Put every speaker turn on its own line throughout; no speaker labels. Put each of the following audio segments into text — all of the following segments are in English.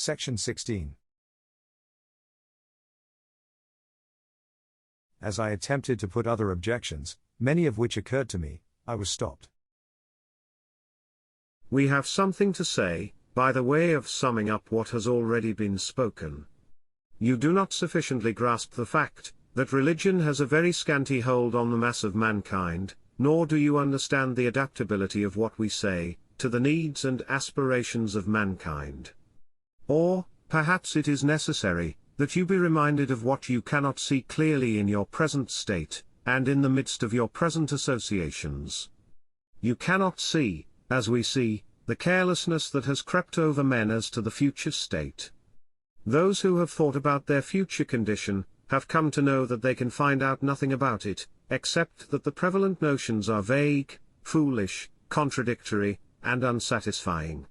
Section 16. As I attempted to put other objections, many of which occurred to me, I was stopped.
We have something to say, by the way of summing up what has already been spoken. You do not sufficiently grasp the fact, that religion has a very scanty hold on the mass of mankind, nor do you understand the adaptability of what we say, to the needs and aspirations of mankind. Or, perhaps it is necessary, that you be reminded of what you cannot see clearly in your present state, and in the midst of your present associations. You cannot see, as we see, the carelessness that has crept over men as to the future state. Those who have thought about their future condition, have come to know that they can find out nothing about it, except that the prevalent notions are vague, foolish, contradictory, and unsatisfying.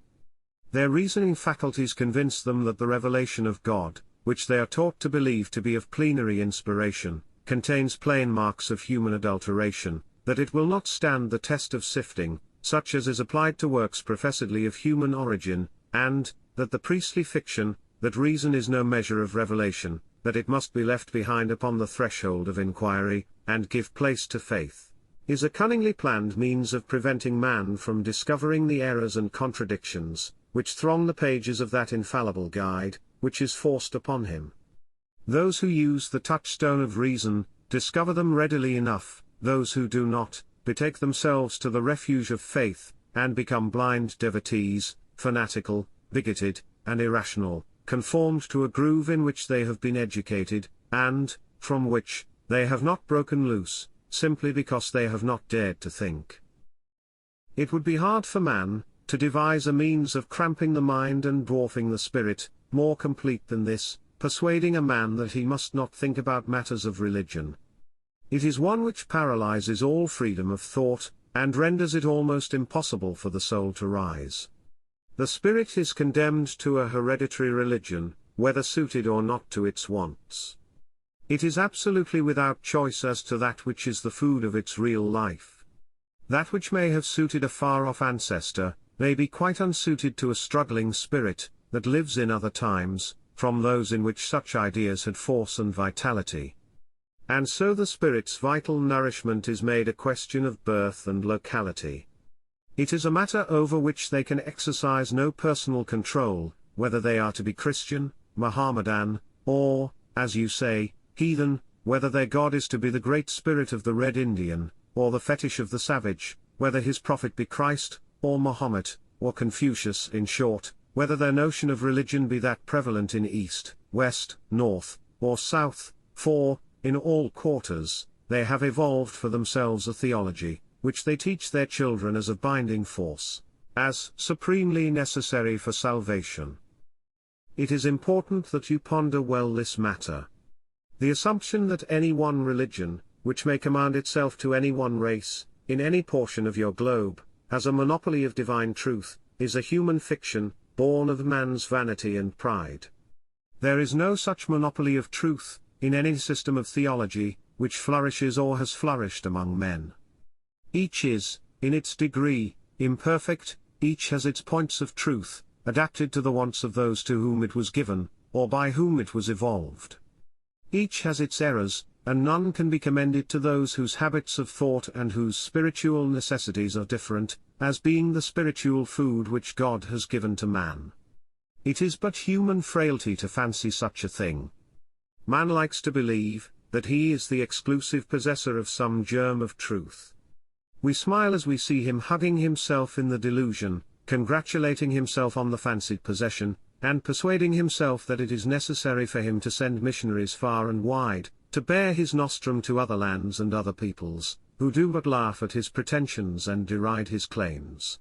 Their reasoning faculties convince them that the revelation of God, which they are taught to believe to be of plenary inspiration, contains plain marks of human adulteration, that it will not stand the test of sifting, such as is applied to works professedly of human origin, and, that the priestly fiction, that reason is no measure of revelation, that it must be left behind upon the threshold of inquiry, and give place to faith, is a cunningly planned means of preventing man from discovering the errors and contradictions, which throng the pages of that infallible guide, which is forced upon him. Those who use the touchstone of reason, discover them readily enough; those who do not, betake themselves to the refuge of faith, and become blind devotees, fanatical, bigoted, and irrational, conformed to a groove in which they have been educated, and, from which, they have not broken loose, simply because they have not dared to think. It would be hard for man, to devise a means of cramping the mind and dwarfing the spirit, more complete than this, persuading a man that he must not think about matters of religion. It is one which paralyzes all freedom of thought, and renders it almost impossible for the soul to rise. The spirit is condemned to a hereditary religion, whether suited or not to its wants. It is absolutely without choice as to that which is the food of its real life. That which may have suited a far-off ancestor, may be quite unsuited to a struggling spirit, that lives in other times, from those in which such ideas had force and vitality. And so the spirit's vital nourishment is made a question of birth and locality. It is a matter over which they can exercise no personal control, whether they are to be Christian, Mohammedan, or, as you say, heathen, whether their God is to be the great spirit of the Red Indian, or the fetish of the savage, whether his prophet be Christ, or Mahomet, or Confucius, in short, whether their notion of religion be that prevalent in East, West, North, or South, for, in all quarters, they have evolved for themselves a theology, which they teach their children as a binding force, as supremely necessary for salvation. It is important that you ponder well this matter. The assumption that any one religion, which may command itself to any one race, in any portion of your globe, has a monopoly of divine truth, is a human fiction, born of man's vanity and pride. There is no such monopoly of truth, in any system of theology, which flourishes or has flourished among men. Each is, in its degree, imperfect; each has its points of truth, adapted to the wants of those to whom it was given, or by whom it was evolved. Each has its errors, and none can be commended to those whose habits of thought and whose spiritual necessities are different, as being the spiritual food which God has given to man. It is but human frailty to fancy such a thing. Man likes to believe, that he is the exclusive possessor of some germ of truth. We smile as we see him hugging himself in the delusion, congratulating himself on the fancied possession, and persuading himself that it is necessary for him to send missionaries far and wide, to bear his nostrum to other lands and other peoples, who do but laugh at his pretensions and deride his claims.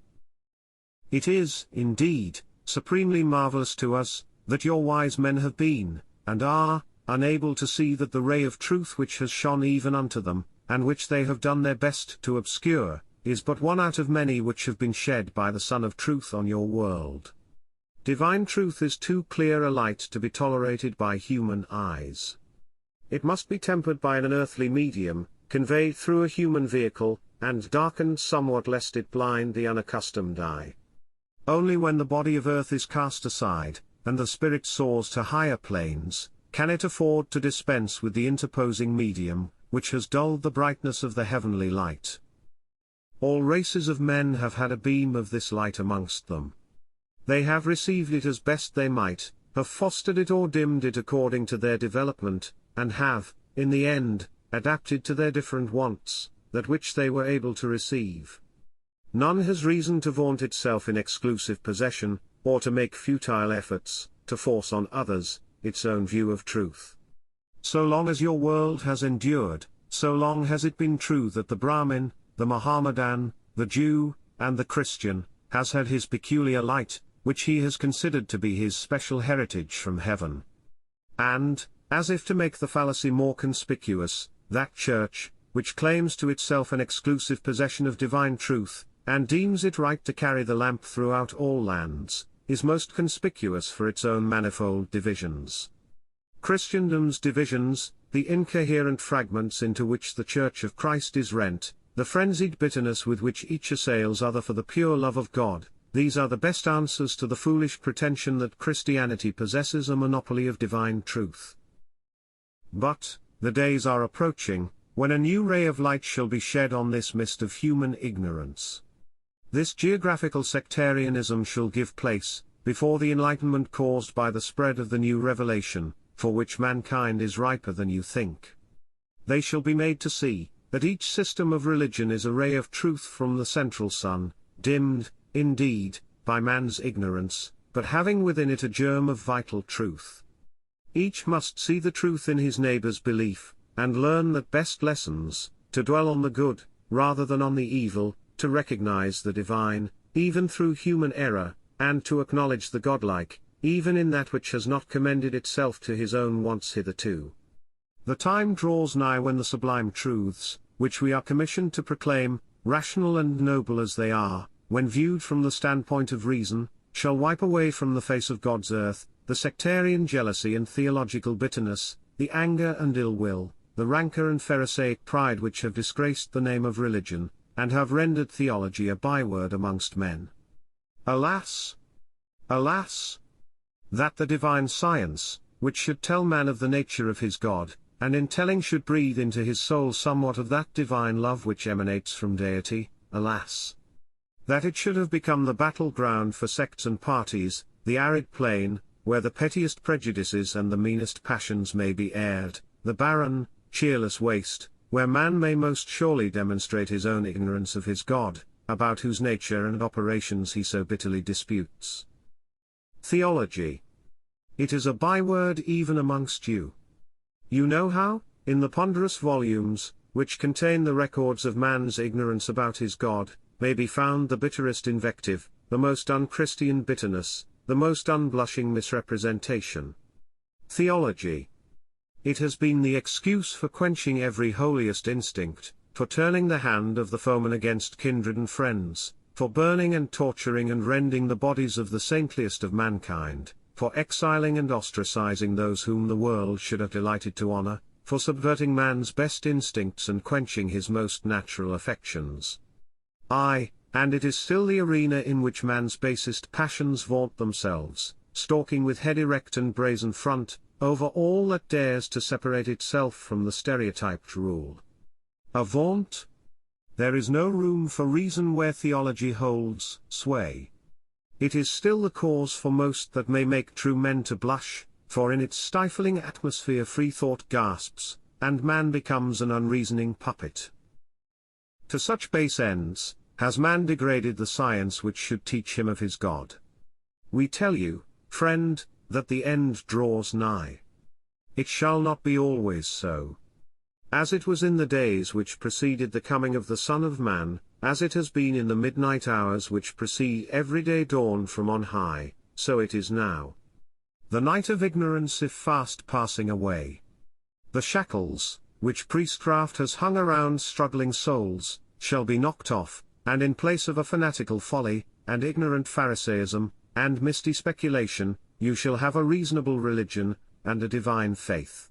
It is, indeed, supremely marvelous to us, that your wise men have been, and are, unable to see that the ray of truth which has shone even unto them, and which they have done their best to obscure, is but one out of many which have been shed by the Sun of Truth on your world. Divine truth is too clear a light to be tolerated by human eyes. It must be tempered by an earthly medium, conveyed through a human vehicle, and darkened somewhat lest it blind the unaccustomed eye. Only when the body of earth is cast aside, and the spirit soars to higher planes, can it afford to dispense with the interposing medium, which has dulled the brightness of the heavenly light? All races of men have had a beam of this light amongst them. They have received it as best they might, have fostered it or dimmed it according to their development, and have, in the end, adapted to their different wants, that which they were able to receive. None has reason to vaunt itself in exclusive possession, or to make futile efforts, to force on others, its own view of truth. So long as your world has endured, so long has it been true that the Brahmin, the Mohammedan, the Jew, and the Christian, has had his peculiar light, which he has considered to be his special heritage from heaven. And, as if to make the fallacy more conspicuous, that church, which claims to itself an exclusive possession of divine truth, and deems it right to carry the lamp throughout all lands, is most conspicuous for its own manifold divisions. Christendom's divisions, the incoherent fragments into which the Church of Christ is rent, the frenzied bitterness with which each assails other for the pure love of God, these are the best answers to the foolish pretension that Christianity possesses a monopoly of divine truth. But, the days are approaching, when a new ray of light shall be shed on this mist of human ignorance. This geographical sectarianism shall give place, before the enlightenment caused by the spread of the new revelation, for which mankind is riper than you think. They shall be made to see, that each system of religion is a ray of truth from the central sun, dimmed, indeed, by man's ignorance, but having within it a germ of vital truth. Each must see the truth in his neighbor's belief, and learn that best lessons, to dwell on the good, rather than on the evil, to recognize the divine, even through human error, and to acknowledge the godlike, even in that which has not commended itself to his own wants hitherto. The time draws nigh when the sublime truths, which we are commissioned to proclaim, rational and noble as they are, when viewed from the standpoint of reason, shall wipe away from the face of God's earth, the sectarian jealousy and theological bitterness, the anger and ill will, the rancor and Pharisaic pride which have disgraced the name of religion, and have rendered theology a byword amongst men. Alas! Alas! That the divine science, which should tell man of the nature of his God, and in telling should breathe into his soul somewhat of that divine love which emanates from deity, alas! That it should have become the battleground for sects and parties, the arid plain, where the pettiest prejudices and the meanest passions may be aired, the barren, cheerless waste, where man may most surely demonstrate his own ignorance of his God, about whose nature and operations he so bitterly disputes. Theology. It is a byword even amongst you. You know how, in the ponderous volumes, which contain the records of man's ignorance about his God, may be found the bitterest invective, the most unchristian bitterness, the most unblushing misrepresentation. Theology. It has been the excuse for quenching every holiest instinct, for turning the hand of the foeman against kindred and friends, for burning and torturing and rending the bodies of the saintliest of mankind, for exiling and ostracizing those whom the world should have delighted to honor, for subverting man's best instincts and quenching his most natural affections. Aye, and it is still the arena in which man's basest passions vaunt themselves, stalking with head erect and brazen front, over all that dares to separate itself from the stereotyped rule. A vaunt? There is no room for reason where theology holds sway. It is still the cause for most that may make true men to blush, for in its stifling atmosphere free thought gasps, and man becomes an unreasoning puppet. To such base ends, has man degraded the science which should teach him of his God. We tell you, friend, that the end draws nigh. It shall not be always so. As it was in the days which preceded the coming of the Son of Man, as it has been in the midnight hours which precede every day dawn from on high, so it is now. The night of ignorance is fast passing away. The shackles, which priestcraft has hung around struggling souls, shall be knocked off, and in place of a fanatical folly, and ignorant Pharisaism, and misty speculation, you shall have a reasonable religion, and a divine faith.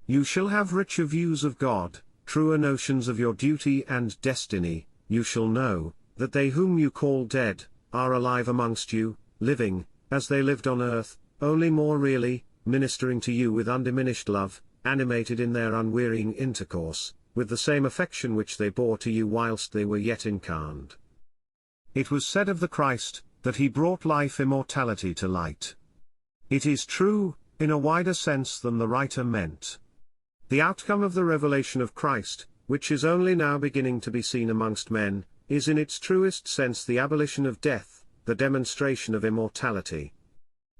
You shall have richer views of God, truer notions of your duty and destiny. You shall know, that they whom you call dead, are alive amongst you, living, as they lived on earth, only more really, ministering to you with undiminished love, animated in their unwearying intercourse, with the same affection which they bore to you whilst they were yet incarnate. It was said of the Christ, that he brought life immortality to light. It is true, in a wider sense than the writer meant. The outcome of the revelation of Christ, which is only now beginning to be seen amongst men, is in its truest sense the abolition of death, the demonstration of immortality.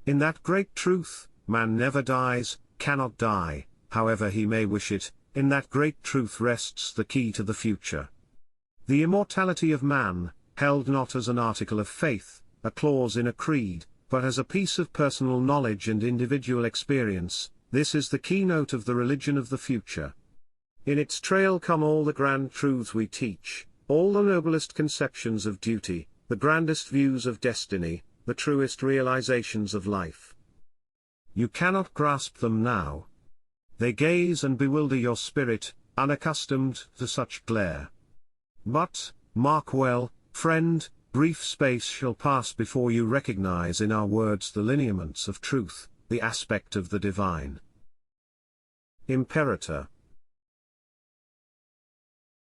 In that great truth, man never dies, cannot die, however he may wish it. In that great truth rests the key to the future. The immortality of man, held not as an article of faith, a clause in a creed, but as a piece of personal knowledge and individual experience, this is the keynote of the religion of the future. In its trail come all the grand truths we teach, all the noblest conceptions of duty, the grandest views of destiny, the truest realizations of life. You cannot grasp them now. They gaze and bewilder your spirit, unaccustomed to such glare. But, mark well, friend, brief space shall pass before you recognize in our words the lineaments of truth, the aspect of the divine. Imperator.